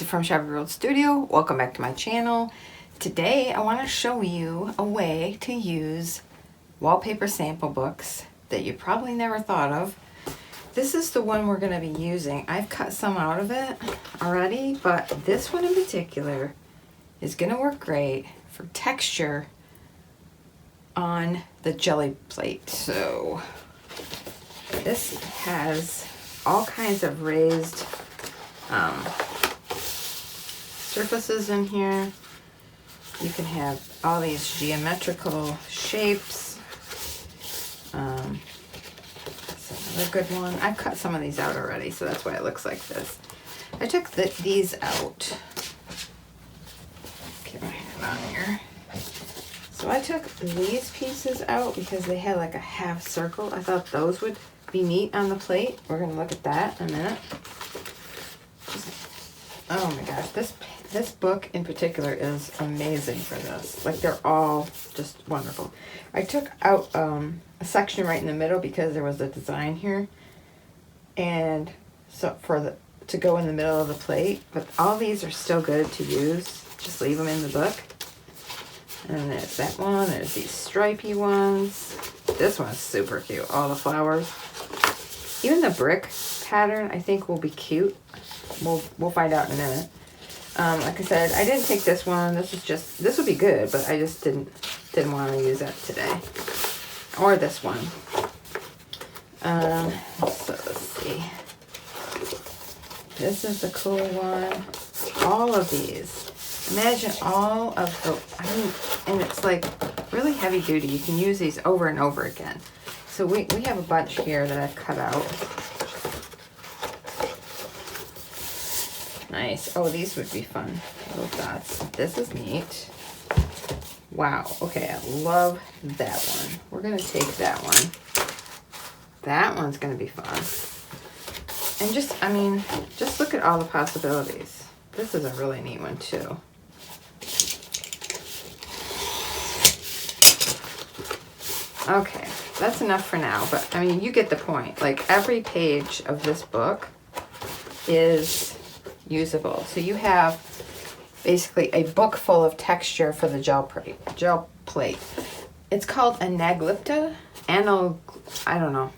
from Shabby World Studio. Welcome back to my channel. Today I want to show you a way to use wallpaper sample books that you probably never thought of. This is the one we're going to be using. I've cut some out of it already, but this one in particular is going to work great for texture on the jelly plate. So this has all kinds of raised surfaces in here. You can have all these geometrical shapes. That's another good one. I've cut some of these out already, so that's why it looks like this. I took these out. Get my hand on here. So I took these pieces out because they had like a half circle. I thought those would be neat on the plate. We're gonna look at that in a minute. Oh my gosh, this book in particular is amazing for this. Like, they're all just wonderful. I took out a section right in the middle because there was a design here, and so to go in the middle of the plate. But all these are still good to use. Just leave them in the book. And there's that one. There's these stripy ones. This one's super cute. All the flowers. Even the brick pattern I think will be cute. We'll find out in a minute. Like I said, I didn't take this one. This would be good, but I just didn't want to use that today. Or this one. So let's see. This is the cool one. All of these. Imagine all of the, and it's like really heavy duty. You can use these over and over again. So we have a bunch here that I've cut out. Nice. Oh, these would be fun. Little dots. This is neat. Wow. Okay, I love that one. We're going to take that one. That one's going to be fun. And just look at all the possibilities. This is a really neat one too. Okay, that's enough for now. But I mean, you get the point. Like, every page of this book is usable. So you have basically a book full of texture for the gel plate. It's called Anaglipta. I don't know.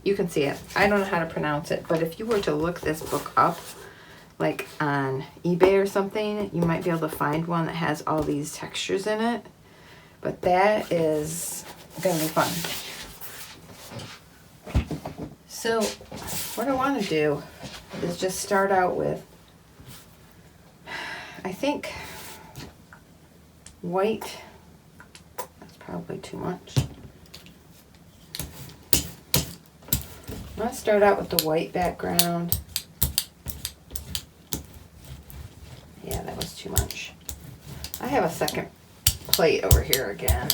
You can see it. I don't know how to pronounce it, but if you were to look this book up, like on eBay or something, you might be able to find one that has all these textures in it. But that is gonna be fun. So what I want to do is just start out with, I think, white. That's probably too much. I'm going to start out with the white background. Yeah, that was too much. I have a second plate over here again.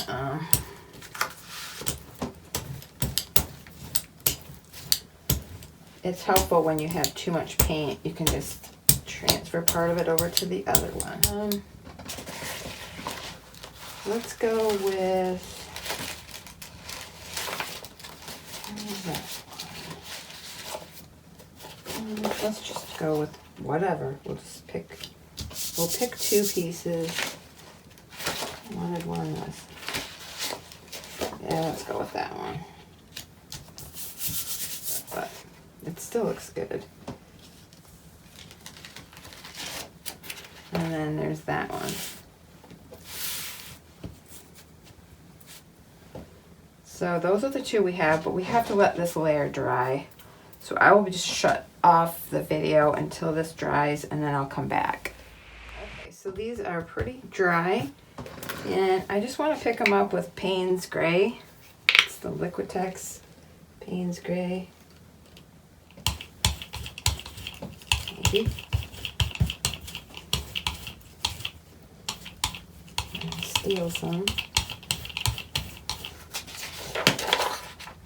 It's helpful when you have too much paint. You can just transfer part of it over to the other one. Let's go with let's just go with whatever. We'll pick two pieces. I wanted one less. Yeah, let's go with that one. But it still looks good. And then there's that one. So those are the two we have, but we have to let this layer dry. So I will just shut off the video until this dries, and then I'll come back. Okay, so these are pretty dry, and I just want to pick them up with Payne's Gray. It's the Liquitex Payne's Gray. Maybe. Steal some.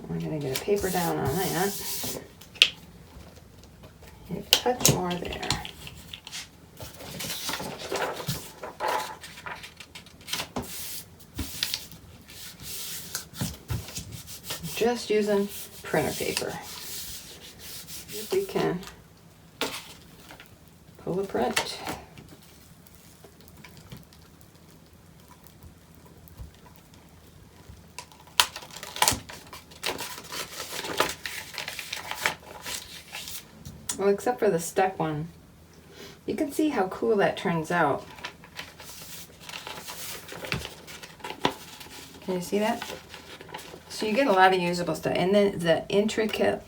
We're going to get a paper down on that. And a touch more there. Just using printer paper. If we can pull the print. Well, except for the stuck one. You can see how cool that turns out. Can you see that? So you get a lot of usable stuff. And then the intricate,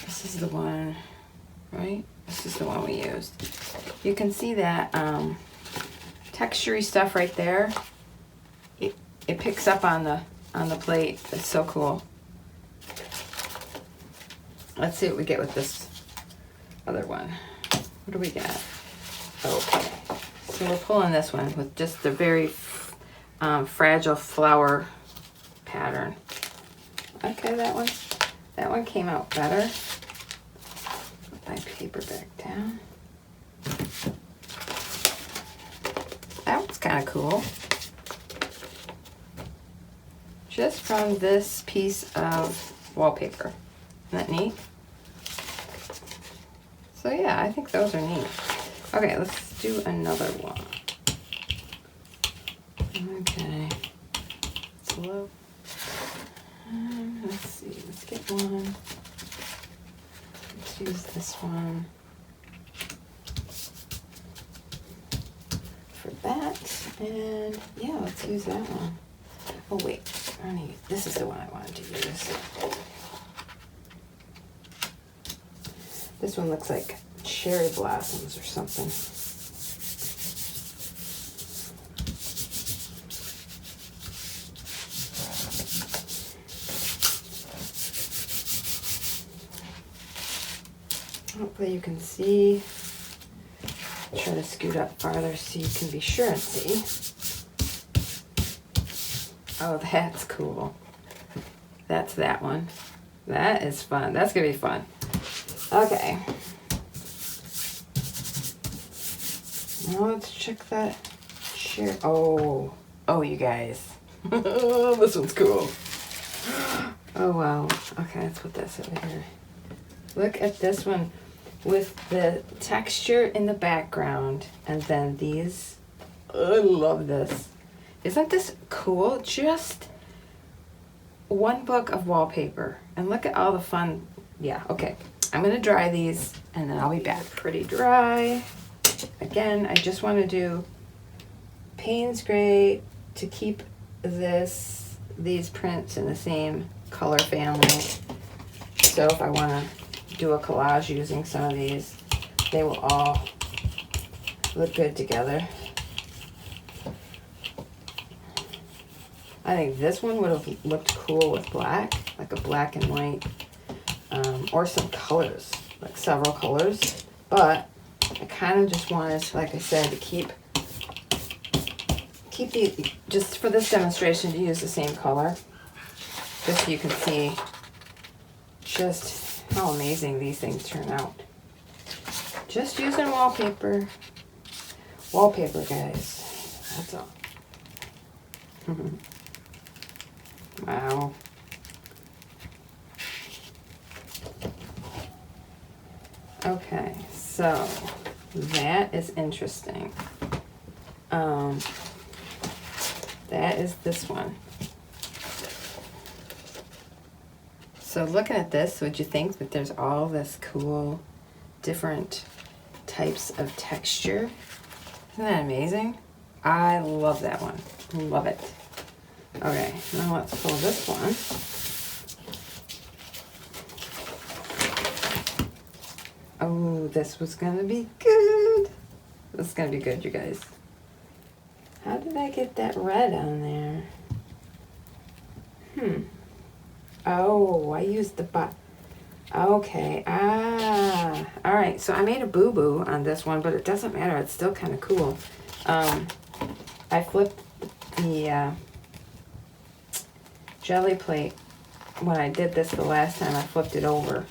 this is the one, right? This is the one we used. You can see that textury stuff right there. It picks up on the plate. It's so cool. Let's see what we get with this other one. What do we got? Okay. So we're pulling this one with just the very fragile flower pattern. Okay, that one came out better. Put my paper back down. That one's kind of cool. Just from this piece of wallpaper. Isn't that neat? So yeah, I think those are neat. Okay, let's do another one. Okay. Slow. Let's see, let's get one. Let's use this one for that. And yeah, let's use that one. Oh wait, this is the one I wanted to use. This one looks like cherry blossoms or something. Hopefully you can see. Try to scoot up farther so you can be sure and see. Oh, that's cool. That's that one. That is fun. That's gonna be fun. Okay. Now let's check that share. Oh, you guys. This one's cool. Oh, wow. Okay, let's put this over here. Look at this one with the texture in the background and then these. I love this. Isn't this cool? Just one book of wallpaper. And look at all the fun. Yeah, okay. I'm going to dry these and then I'll be back. Pretty dry. Again, I just want to do Payne's Gray to keep these prints in the same color family. So if I want to do a collage using some of these, they will all look good together. I think this one would have looked cool with black, like a black and white, or some colors, like several colors. But I kind of just wanted, like I said, to keep the, just for this demonstration, to use the same color, just so you can see just how amazing these things turn out. Just using wallpaper. Wallpaper, guys. That's all. Wow. Okay, so that is interesting. That is this one. So looking at this, would you think that there's all this cool, different types of texture? Isn't that amazing? I love that one. Love it. Okay, now let's pull this one. Oh, this was gonna be good. This is gonna be good, you guys. How did I get that red on there? Oh, I used the okay, all right, so I made a boo-boo on this one, but it doesn't matter, it's still kind of cool. I flipped the jelly plate. When I did this the last time, I flipped it over,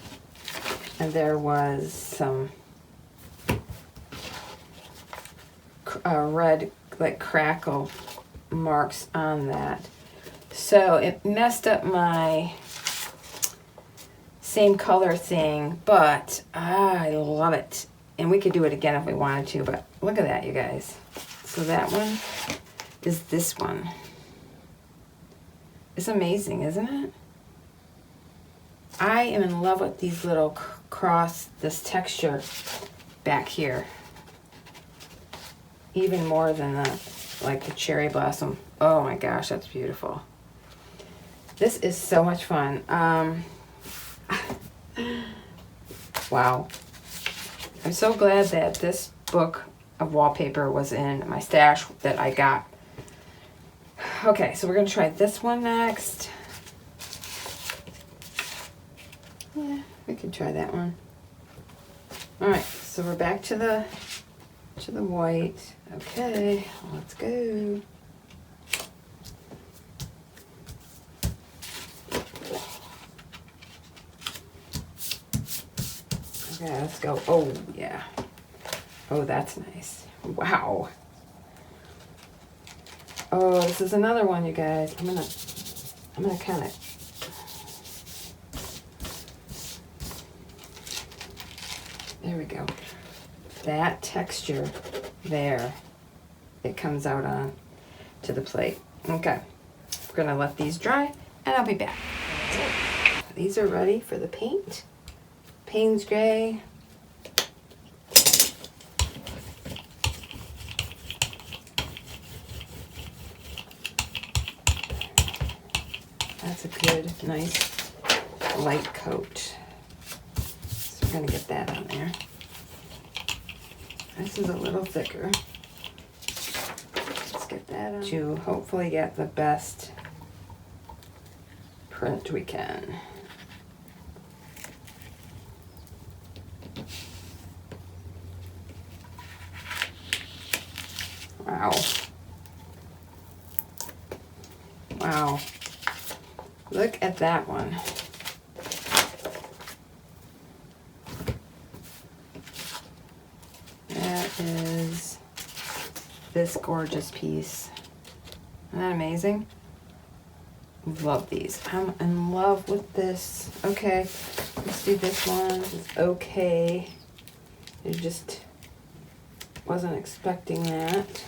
and there was some red, like, crackle marks on that. So it messed up my same color thing, but I love it. And we could do it again if we wanted to, but look at that, you guys. So that one is this one. It's amazing, isn't it? I am in love with these little this texture back here. Even more than like the cherry blossom. Oh my gosh, that's beautiful. This is so much fun. Wow. I'm so glad that this book of wallpaper was in my stash that I got. Okay, so we're gonna try this one next. Yeah, we could try that one. All right, so we're back to the white. Okay, let's go. Okay, let's go. Oh, yeah. Oh, that's nice. Wow. Oh, this is another one, you guys. I'm gonna kind of. There we go. That texture there, it comes out on to the plate. Okay, we're gonna let these dry, and I'll be back. These are ready for the paint. Payne's Gray. That's a good, nice, light coat. So we're gonna get that on there. This is a little thicker. Let's get that on to hopefully get the best print we can. Wow. Wow. Look at that one. That is this gorgeous piece. Isn't that amazing? Love these. I'm in love with this. Okay, let's do this one. It's okay. I just wasn't expecting that.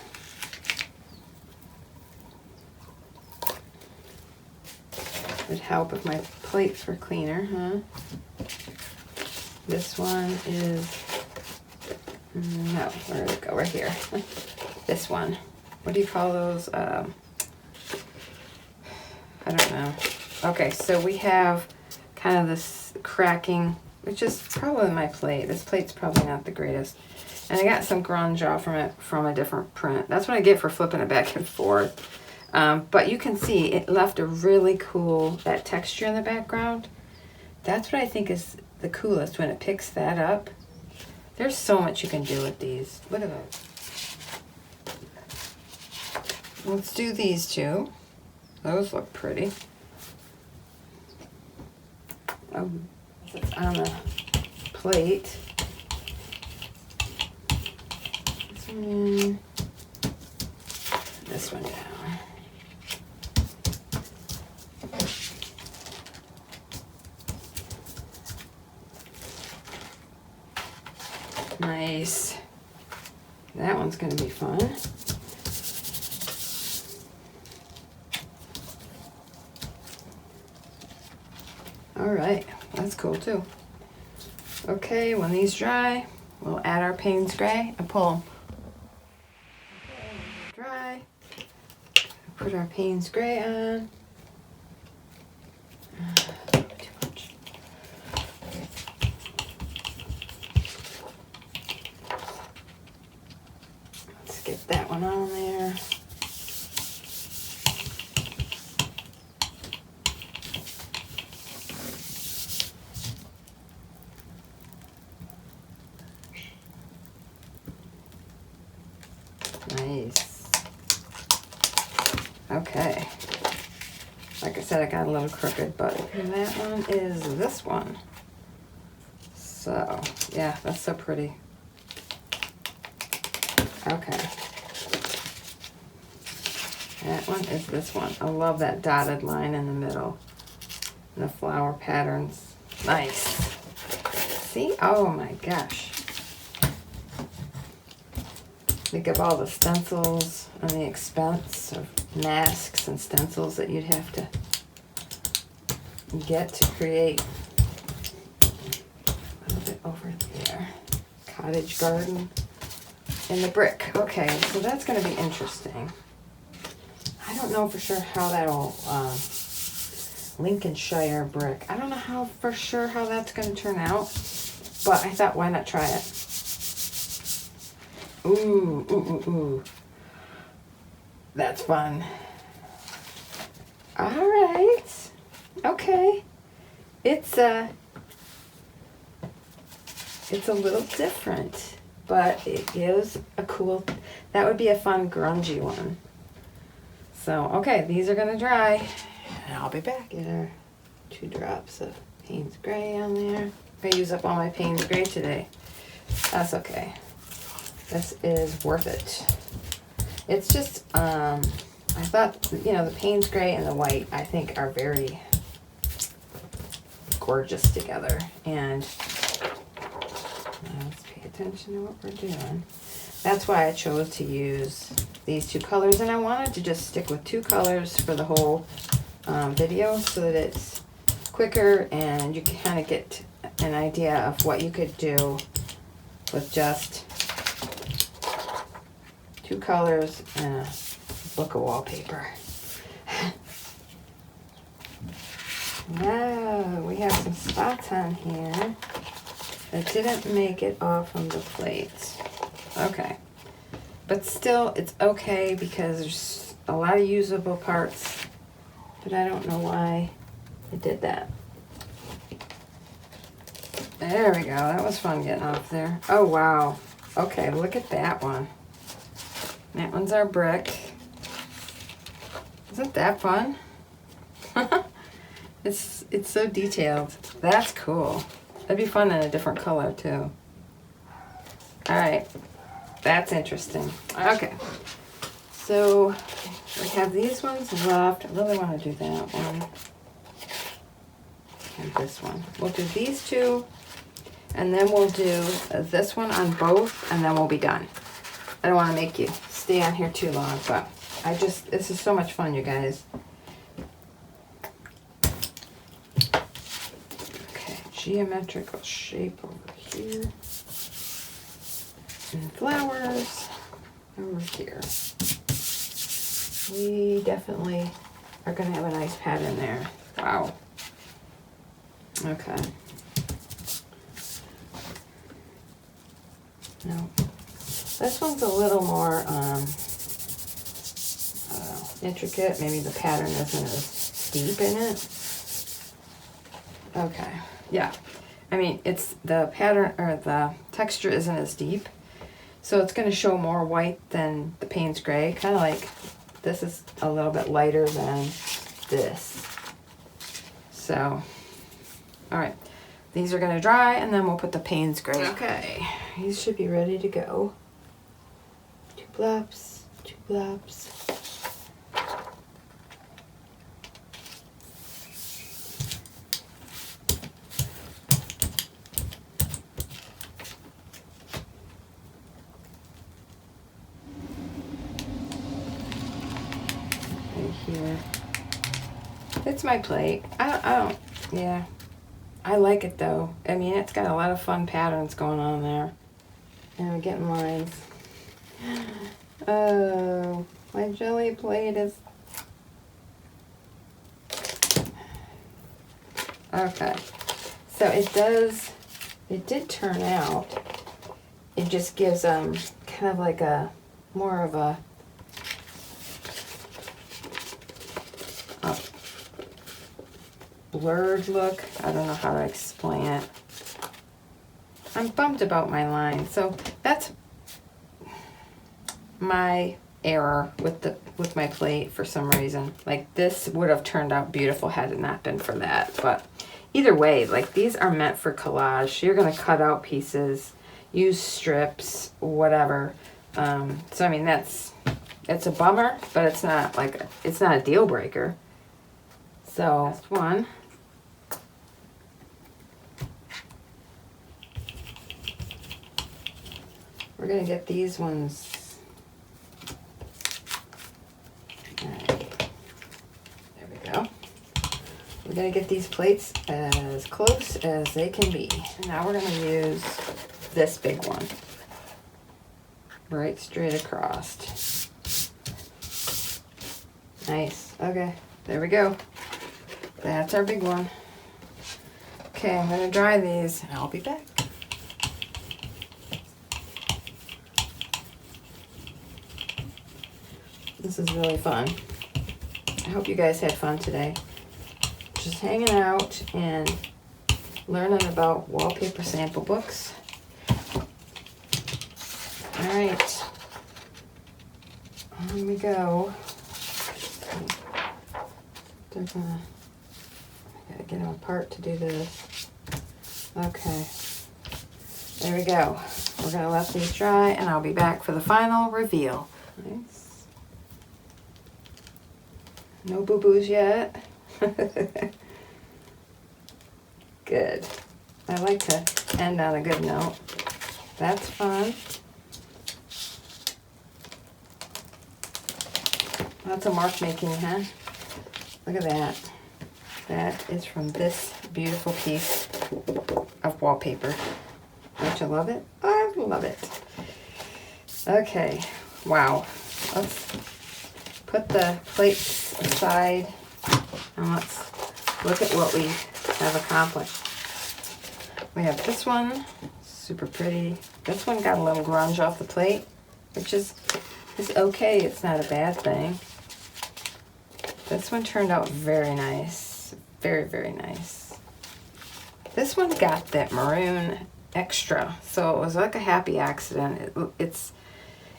Would help if my plates were cleaner, huh? This one is, no, where did it go? Right here. This one. What do you call those? I don't know. Okay, so we have kind of this cracking, which is probably my plate. This plate's probably not the greatest. And I got some grunge off from it from a different print. That's what I get for flipping it back and forth. But you can see it left a really cool, that texture in the background. That's what I think is the coolest when it picks that up. There's so much you can do with these. Look at that. Let's do these two. Those look pretty. Oh, it's on the plate. This one in. This one down. Nice. That one's going to be fun. All right, that's cool too. Okay, when these dry, we'll add our Payne's Gray and pull them. Okay, dry. Put our Payne's Gray on. Too much. Let's get that one on there. Nice. Okay. Like I said, I got a little crooked, but that one is this one. So, yeah, that's so pretty. Okay. That one is this one. I love that dotted line in the middle. And the flower patterns. Nice. See? Oh my gosh. Think of all the stencils and the expense of masks and stencils that you'd have to get to create. A little bit over there. Cottage garden and the brick. Okay, so that's going to be interesting. I don't know for sure how that'll, Lincolnshire brick. I don't know how for sure how that's going to turn out, but I thought, why not try it? Ooh, ooh, ooh, ooh. That's fun. All right. Okay. It's a little different, but it is a cool, that would be a fun grungy one. So, okay, these are gonna dry, and I'll be back. There, 2 drops of Payne's Gray on there. I use up all my Payne's Gray today. That's okay. This is worth it. It's just, I thought, you know, the Payne's Gray and the white, I think, are very gorgeous together. And let's pay attention to what we're doing. That's why I chose to use these 2 colors, and I wanted to just stick with 2 colors for the whole video so that it's quicker and you can kind of get an idea of what you could do with just 2 colors and a book of wallpaper. Now we have some spots on here that didn't make it off from the plate. Okay, but still it's okay because there's a lot of usable parts, but I don't know why it did that. There we go, that was fun getting off there. Oh wow, okay, look at that one. That one's our brick. Isn't that fun? It's so detailed. That's cool. That'd be fun in a different color too. Alright, that's interesting. Okay, so we have these ones left. I really want to do that one. And this one. We'll do these 2, and then we'll do this one on both, and then we'll be done. I don't want to make you stay on here too long, but this is so much fun, you guys. Okay, geometrical shape over here. And flowers over here. We definitely are going to have a nice pattern there. Wow. Okay. No. This one's a little more intricate. Maybe the pattern isn't as deep in it. Okay. Yeah. I mean, it's the pattern or the texture isn't as deep. So it's going to show more white than the Payne's Gray. Kind of like this is a little bit lighter than this. So, all right. These are going to dry, and then we'll put the Payne's Gray. Okay. These should be ready to go. 2 blobs, 2 blobs. Here. It's my plate. I don't, yeah. I like it though. I mean, it's got a lot of fun patterns going on there. And I'm getting lines. Oh, my jelly plate is... Okay. So it did turn out. It just gives kind of like a, more of a blurred look. I don't know how to explain it. I'm bummed about my line. So that's my error with my plate for some reason. Like this would have turned out beautiful had it not been for that. But either way, like these are meant for collage. You're gonna cut out pieces, use strips, whatever. So I mean it's a bummer, but it's not a deal breaker. So last one. We're gonna get these ones. All right. There we go. We're gonna get these plates as close as they can be. And now we're gonna use this big one. Right straight across. Nice. Okay, there we go. That's our big one. Okay, I'm gonna dry these and I'll be back. This is really fun. I hope you guys had fun today. Just hanging out and learning about wallpaper sample books. All right, on we go. I gotta get them apart to do this. Okay, there we go. We're gonna let these dry and I'll be back for the final reveal. Nice. No boo-boos yet. Good. I like to end on a good note. That's fun. Lots of mark making, huh? Look at that. That is from this beautiful piece of wallpaper. Don't you love it? I love it. Okay, wow. Let's put the plates aside and let's look at what we have accomplished. We have this one, super pretty. This one got a little grunge off the plate, which is okay. It's not a bad thing. This one turned out very nice. Very, very nice. This one got that maroon extra, so it was like a happy accident. It's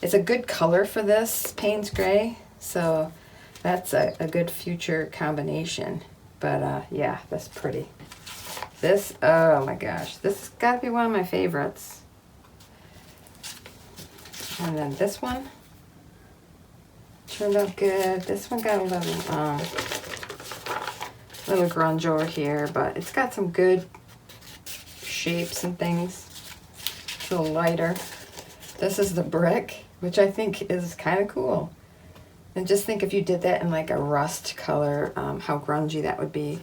a good color for this Payne's Gray, so that's a good future combination. But yeah, that's pretty. This, oh my gosh, this has got to be one of my favorites. And then this one turned out good. This one got a little grunge over here, but it's got some good shapes and things. It's a little lighter. This is the brick, which I think is kind of cool. And just think if you did that in like a rust color, how grungy that would be.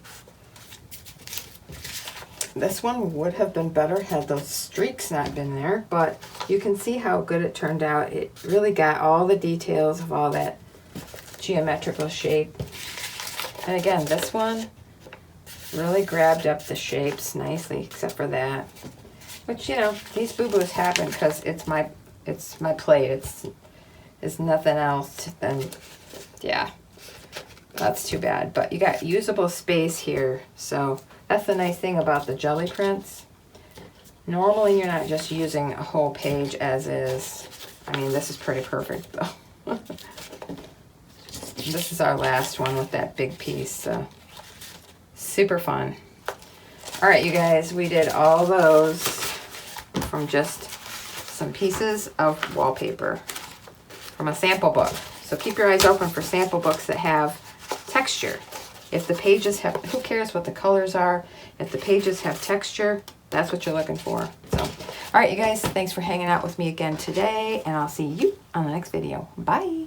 This one would have been better had those streaks not been there, but you can see how good it turned out. It really got all the details of all that geometrical shape. And again, this one really grabbed up the shapes nicely, except for that. Which, you know, these boo-boos happen because it's my plate. It's nothing else. And yeah, that's too bad. But you got usable space here, so that's the nice thing about the jelly prints. Normally, you're not just using a whole page as is. I mean, this is pretty perfect, though. This is our last one with that big piece, so super fun. All right, you guys, we did all those from just some pieces of wallpaper from a sample book. So keep your eyes open for sample books that have texture. If the pages have, who cares what the colors are? If the pages have texture, that's what you're looking for. So, all right, you guys, thanks for hanging out with me again today, and I'll see you on the next video. Bye.